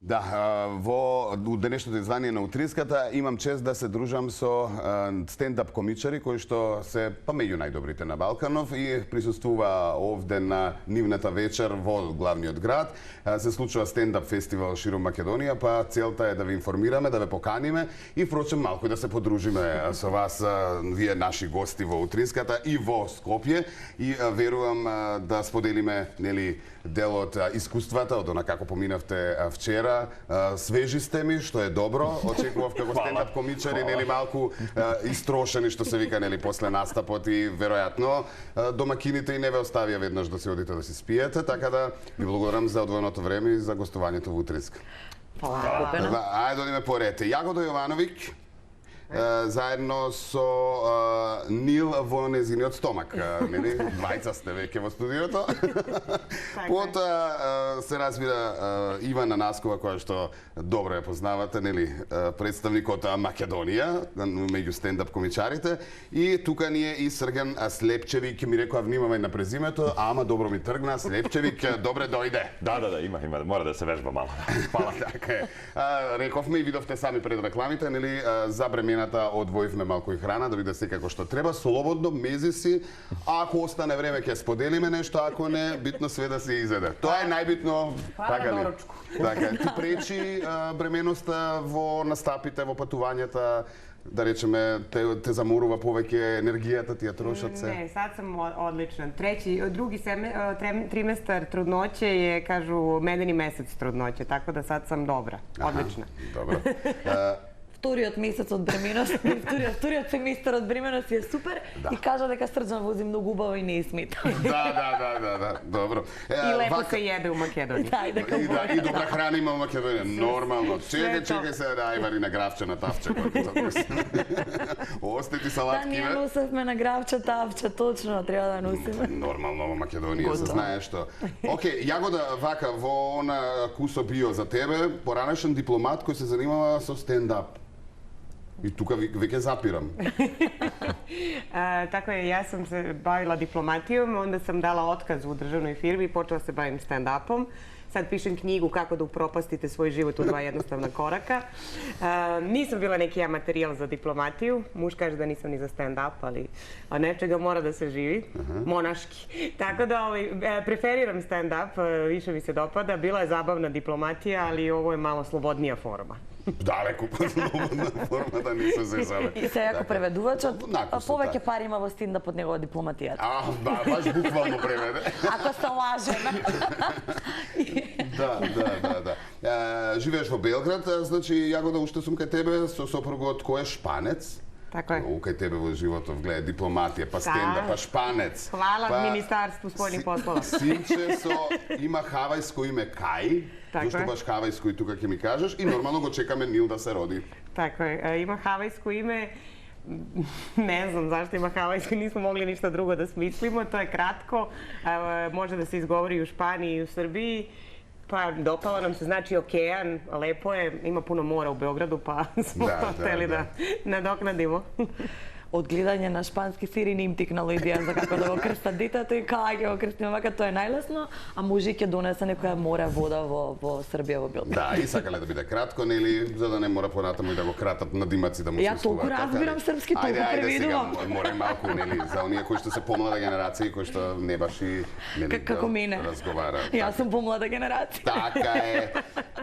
Да, во денешното издание на Утриската имам чест да се дружам со стендап комичари кои што се па меѓу најдобрите на Балканов и присуствува овде на нивната вечер во главниот град. Се случува стендап фестивал широм Македонија, па целта е да ве информираме, да ве поканиме и впрочем малку да се подружиме со вас, вие наши гости во Утриската и во Скопје, и верувам да споделиме нели дел од искуствата од она како поминавте вчера. Свежи сте ми, што е добро. Очекував како стендап комичари, нели малку истрошени, што се вика, нели после настапот, и веројатно домакините и не ве оставија веднаш да се одите да си спиете, така да ви благодарам за одвоеното време и за гостувањето во Утриска. Ајде да одиме по ред. Јагода Јовановиќ заедно со Нил во незиниот стомак, нели? Двајца сте веќе во студиото. Потоа се разбира Ивана Наскова, која што добро ја познавате, нели, представник од Македонија меѓу стендап комичарите, и тука ни е и Срген Слепчевик. Ми рекоа внимавај на презимето, ама добро ми тргна. Слепчевик, добре дојде. Да, има, мора да се вежба мало. Фала, така е. Рековме и видовте сами пред рекламите, нели, за бремената одвоивме малку и храна да биде секако што треба, слободно, мези си, ако остане време ќе споделиме нешто, ако не, битно све да се изеде. Тоа е најбитно, така ли? Така, ти пречи бременоста во настапите, во патувањата, да речеме, те заморува повеќе енергијата, ти ја трошат се? Не, сад сам одлична. Други триместар трудноće je, кажу, медени месец трудноće, tako da sad sam dobra, одлична. Добро. Вториот месец од бременост, вториот семестар од бременост е супер, и кажа дека Срđan вози многу убаво и не е смета. Да, добро. И лепо се једе у Македонија. И добра храна има во Македонија, нормално. Чекај се да ајвари на гравче на тавче. Остети салатки, ние носевме на гравче тавче, точно, треба да носиме. Нормално во Македонија се знае што. Океј, Јагода, вака, во она кусо био за тебе, поранешен дипломат кој се занимава со стендап. И тука веќе запирам. Тако е, јас сам се бавила дипломатијом, онда сам дала отказ у државној фирми и почела се бавим стендапом. Sad pišem knjigu kako da upropastite svoj život u 2 jednostavna koraka. Nisam bila neki materijal za diplomatiju. Muž kaže da nisam ni za stand-up, ali od nečega mora da se živi. Monaški. Tako da preferiram stand-up, više mi se dopada. Bila je zabavna diplomatija, ali ovo je malo slobodnija forma. Далеку слободна форма да не се зезаме. И се јако преведувачот, повеќе пари има во стендап од негова дипломатијата. Баш буквално преведе. Ако се лажеме. Да. Живееш во Белград, значи Јагода, уште сум кај тебе со сопругот кој е шпанец. Така е. Кај тебе во животот, гледа, дипломатија, па стендап, па шпанец. Хвала Министарству спојни послова. Синче има хавајско име Кај, зашто баш хавајско и тука ќе ми кажеш, и нормално го чекаме Нил да се роди. Така е, има хавајско име, не знам зашто има хавајско, нисмо могли ништо друго да смислимо, тоа е кратко, може да се изговори и у Шпанији и у Србији. Pa dopala nam se, znači okean, lepo je, ima puno mora u Beogradu, pa smo hteli da nadoknadimo. Од гледање на шпански сири не им тикнало идеја за како да го крстат детето и кај ќе го крстиме, вака тоа е најлесно, а може ќе донесе некоја море вода во Србија, во Белград. Да, и сакале да биде кратко, нели, за да не мора понатаму и да го кратат на димаци да му се слува. Ја толку разбирам српски, толку преведувам. Ајде, мора малку, нели, за оние кои што се помлада генерација и кои што не баш и како мене разговара. Јас сум помлада генерација. Така е.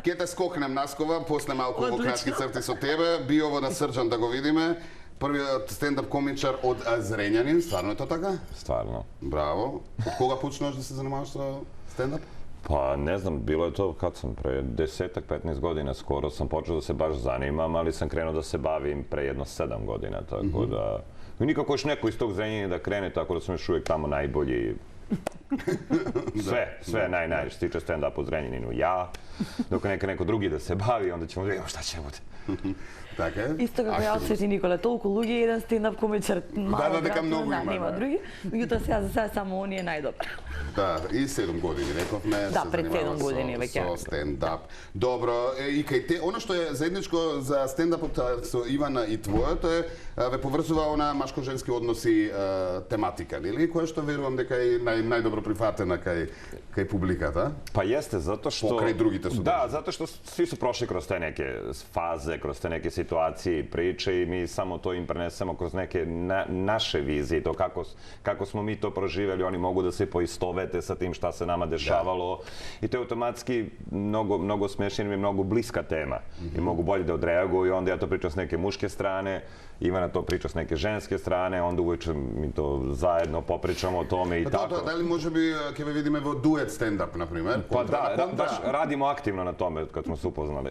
Ке те скокнем Наскова, после малку во кратки црти со тебе, би ово на Срđan да го видиме. Првиот стендап комичар од Зрењанин, стварно е тоа така? Стварно. Браво. Од кога почнуваш да се занимаваш со стендап? Па не знам, било е тоа кад сам пре 10-15 година скоро сам почел да се баш занимам, али сам кренуо да се бавим пре едно 7 година, тако да никако еш некој из тог Зрењанин да крене, тако да сум еш увек тамо најбољи. Све нај што тиче стендап од Зрењанину ја, дока нека други да се бави, онда ćemo да видиме шта ќе буде. Така е. Исто како ја Свети Николе, толку луѓе еден стендап комичар, мало дека многу има. Нема други, меѓутоа сега за сега само оние најдобри. Да, и 7 години рековме, да, пред 7 години веќе со стендап. Добро, и кај те, она што е заедничко за стендапот со Ивана и твоето е ве поврзува она машко-женски односи тематика, нели? Која што верувам дека е најдобро најдобро прифатена кај публиката. Pa jeste, zato što... Pokraj drugite su Da, držali. zato što svi su prošli kroz te neke faze, kroz te neke situacije i priče i mi samo to im prenesemo kroz neke naše vizije, to kako smo mi to proživjeli, oni mogu da se poistovete sa tim šta se nama dešavalo i to je automatski mnogo smešnije i mnogo bliska tema i mogu bolje da odreaguju i onda ja to pričam s neke muške strane, Ivana to priča s neke ženske strane, onda uveče mi to zajedno popričamo o tome i tako. Da li može bi, ќе ве видиме во дует стендап, например? Pa da, baš radimo aktivno na tome kad smo se upoznali.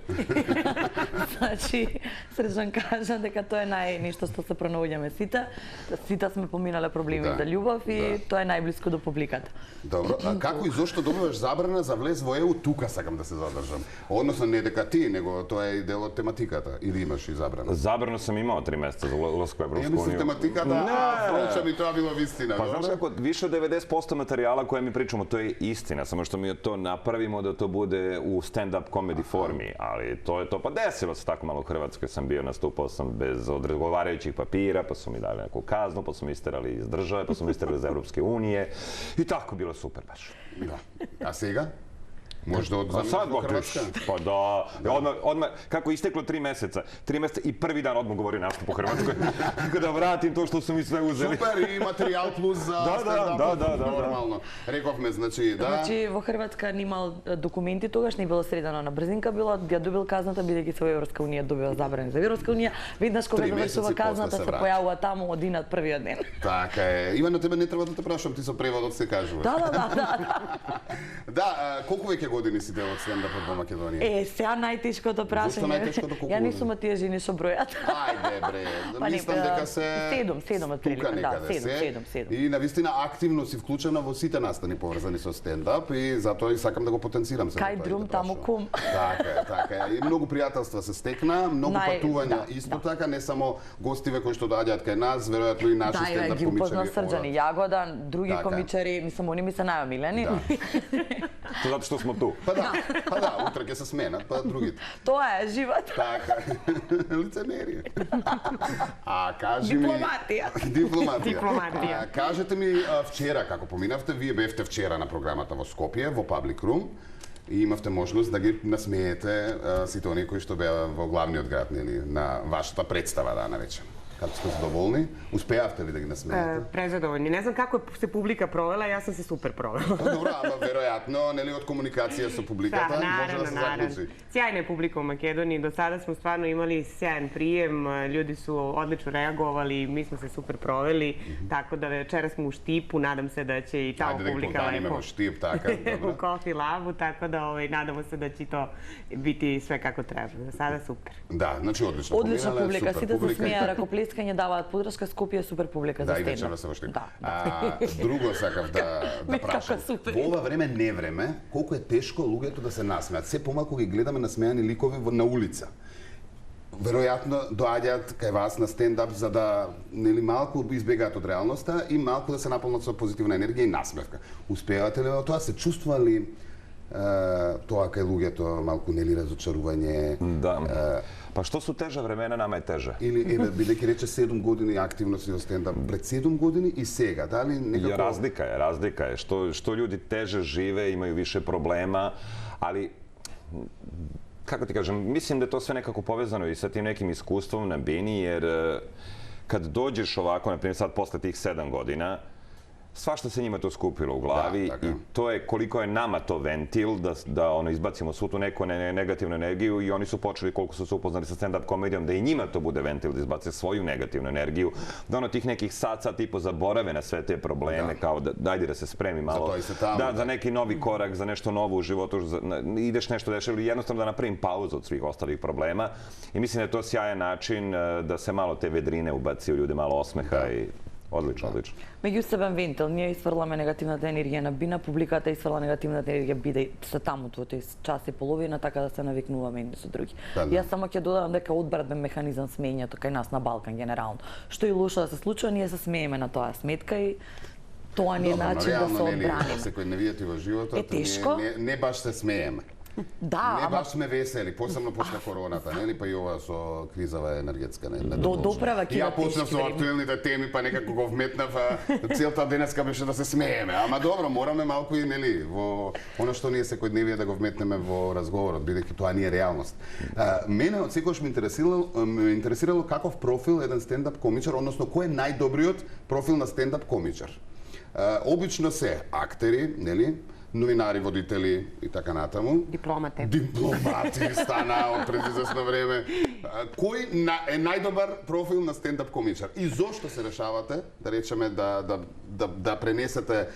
Значи, Срđan кажа дека тоа е нешто што се пронаоѓаме сите. Сите сме поминале проблеми за љубов и тоа е најблиско до публиката. Добро, а како и зошто добиваш забрана за влез во ЕУ? Тука сакам да се задржам. Односно не дека ти, него тоа е и дел од тематиката. Или имаш и забрана? Zabranu sam imao 3 mjeseca za ulazak u Evropsku Мислам uniju. тематиката, проча ми тоа било вистина. Pa znaš kako, više od 90% materijala koje mi pričamo, to je istina, samo što mi to napravimo da to bude u stand-up comedy formi, ali to je to. Pa desilo se tako malo u Hrvatskoj, sam bio, nastupao sam bez odgovarajućih papira, pa su mi dali neku kaznu, pa su mi isterali iz države, pa su mi isterali iz Evropske unije i tako bilo super baš. Да. А сега? Може да A одземеш sad во otiš, Hrvatska? pa da, odmah, kako je isteklo 3 mjeseca i prvi dan odmah govorio nastup u Hrvatskoj, tako da vratim to što su mi sve uzeli. Супер, и материјал плюс за стендап. да. Нормално. Рековме, значи, да. Значи во Хрватска немал документи тогаш, не било средано на брзинка, било ја добил казната бидејќи се во Европска унија добива забрана за Европска унија. Веднаш кога 3 завршува месеци казната после се се појавува таму одинат првиот ден. Така е. Ивана, тебе не треба да те прашам, ти со преводот се кажуваш. Да. Да, колку веќе години си дел од стендапот во Македонија? Сега најтешкото прашање. Зошто најтешкото, колку Ја не години? сум од тие жени што бројат. Ајде бре, Па не, мислам дека се 7 отприлика, тука да, некаде 7. се. И навистина активно си вклучена во сите настани поврзани со стендап и затоа и сакам да го потенцирам се. Кај друм, таму кум. Така е. И многу пријателства се стекна, многу патувања исто така, не само гостиве кои што доаѓаат кај нас, веројатно и наши стендап ги упозна комичари. Срđan и Јагода, други Така. комичари, мислам, они ми се најомилени. To zato što smo tu. Па да, утре ќе се сменат, па другите. Тоа е живот. Така, лицемерие. А кажи ми... Дипломатија. Дипломатија. А, кажете ми вчера, како поминавте, вие бевте вчера на програмата во Скопје, во Public Room, и имавте можност да ги насмеете сите оние кои што беа во главниот град, нели, на вашата представа дана вечер. Како сте задоволни? Успеавте ли да ги насмеете? Презадоволни. Не знам како се публика провела, јас сум се супер провела. Добро, ама веројатно, нели, од комуникација со публиката може да се заклучи. Sjajna je publika u Makedoniji. Do sada smo stvarno imali sjajan prijem, ljudi su odlično reagovali, mi smo se super proveli, tako da večera smo u Štipu, nadam se da će i tamo publika Ajde lepo во Štip, така, u добро. Coffee Labu, tako da nadamo se da će to biti sve kako treba. Za sada super. Да, значи одлично. Одлична поминале, публика, супер сите се публика. смеја, ракоплескање, даваат подршка, Скопје е супер публика за Да, и стендап. вечера се во Štip. Да. Друго сакав да Како прашам. супер. Во ова време не време, колку е тешко луѓето да се насмеат. Се помалку ги гледаме насмеани ликови на улица. Веројатно доаѓаат кај вас на стендап за да нели малку избегаат од реалноста и малку да се наполнат со позитивна енергија и насмевка. Успеавате ли во тоа? Се чувствували тоа кај луѓето малку нели разочарување? Da. Pa što su teža vremena, nama je teže. Или еве бидејќи рече 7 години активно си во стендап, пред 7 години и сега, дали некако Razlika je. Što ljudi teže žive, imaju više problema, ali kako ti kažem, mislim da je to sve nekako povezano i sa tim nekim iskustvom na bini, jer kad dođeš ovako, na primjer sad posle tih 7 godina, svašta se njima to skupilo u glavi tako i je. to je koliko je nama to ventil da izbacimo svu tu neku negativnu energiju i oni su počeli koliko su se upoznali sa stand-up komedijom da i njima to bude ventil da izbace svoju negativnu energiju, da ono tih nekih sat i po zaborave na sve te probleme kao da dajde da se spremi malo to i se tamo, za neki novi korak, za nešto novo u životu, ideš nešto dešava ili jednostavno da napravim pauzu od svih ostalih problema i mislim da je to sjajan način da se malo te vedrine ubaci u ljude, malo osmeha i odlično. Меѓусебен вентил, ние isfрламе негативната енергија на бина, публиката isfрла негативната енергија биде се таму во тој час и половина, така да се навикнуваме едни со други. Да. Јас само ќе додадам дека одбранбен механизам смењето кај нас на Балкан генерално. Што и лошо да се случува, ние се смееме на тоа сметка и тоа ни е начин да се одбраниме. Секој не видите во животот, Е тешко. не баш се смееме. Да, Не ама баш сме весели, посебно после короната, нели, па и ова со кризава енергетска, не доправа Ја кина почнав тешки со време. актуелните теми, па некако го вметнав, целта денеска беше да се смееме. Ама добро, мораме малку и нели во она што ние секојдневие да го вметнеме во разговорот, бидејќи тоа не е реалност. Мене од секогаш ме интересирало каков профил еден стендап комичар, односно кој е најдобриот профил на стендап комичар. Обично се актери, нели, новинари, водители и така натаму. Дипломати стана од пред известно време. Кој е најдобар профил на стендап комичар? И зошто се решавате, да речеме, да пренесете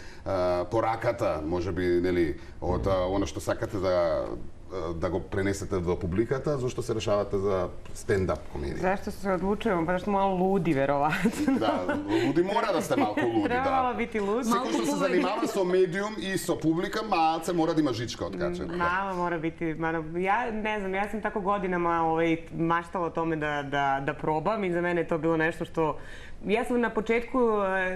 пораката, можеби, нели, од она што сакате да го пренесете до публиката, зошто се решавате за стендап комедија? Зашто се одлучувам? Па зашто мало луди, веројатно. Да, луди мора да сте малку луди, Требало да. бити луд. Секој што се занимава со медиум и со публика, малце мора да има жичка откачена. Мало мора biti, ja ne znam, ja sam tako godinama maštala o tome da probam i za mene je to bilo nešto što ja sam na početku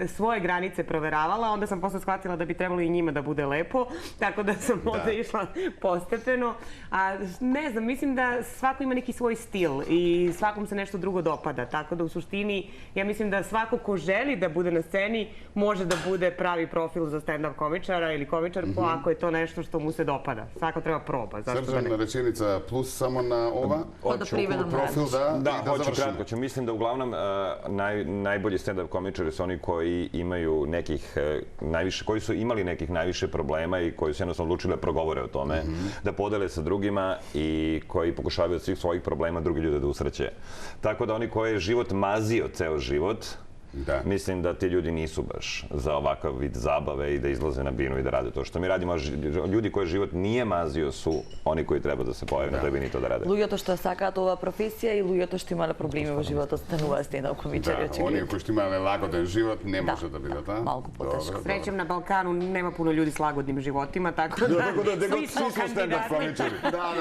svoje granice proveravala, onda sam posle shvatila da bi trebalo i njima da bude lepo, tako da sam onda išla postepeno. A ne znam, mislim da svako ima neki svoj stil i svakom se nešto drugo dopada, tako da u suštini ja mislim da svako ko želi da bude na sceni može da bude pravi profil za stand-up komičara ili komičarku ako je to nešto što mu se dopada. Svako treba proba, zašto da Srđan, ne? rečenica plus samo na ova? Da privedam Profil, da, Da, i da hoću završimo. kratko ću. Mislim da uglavnom najbolji stand-up komičari su oni koji imaju nekih najviše, koji su imali nekih najviše problema i koji su jednostavno odlučili da progovore o tome, da podele sa drugima i koji pokušavaju od svih svojih problema drugi ljude da usreće. Tako da oni koji je život mazio ceo život, Da. mislim da ti ljudi nisu baš za ovakav vid zabave i da izlaze na binu i da rade to što mi radimo. Ljudi koji život nije mazio su oni koji treba da se pojave na toj bini to da rade. Луѓето што сакаат оваа професија и луѓето што имале проблеми во животот стануваат стендап комичари, Да, оние кои што имале лагоден живот не може да бидат, а? Малку потешко. Добро, Srećem na Balkanu nema puno ljudi s lagodnim životima, tako da Tako da svi smo stand-up kandidati. комичари. Да,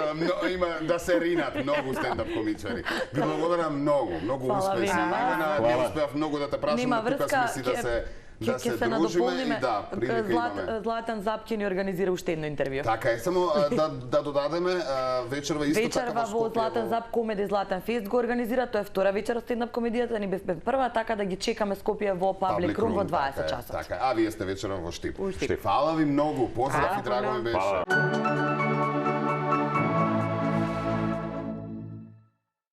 има да се ринат многу стендап комичари. Ви благодарам многу Фала успех ви си. на вас. Ивана, не успеав многу да те прашам, Нема но тука врска, сме си да се ќе се дружиме надополниме. и да, прилика имаме. Златан Запки ни организира уште едно интервју. Така е, само да додадеме вечерва исто така Вечерва во Златан Зап Комеди Златан Фест го организира, тоа е втора вечер од стендап комедијата, ни бевме прва, така да ги чекаме Скопје во Паблик Рум во 20 часот. Така е, а вие сте вечерва во Штип. У Штип. Фала ви многу, поздрав и Фала драго ми puno. беше.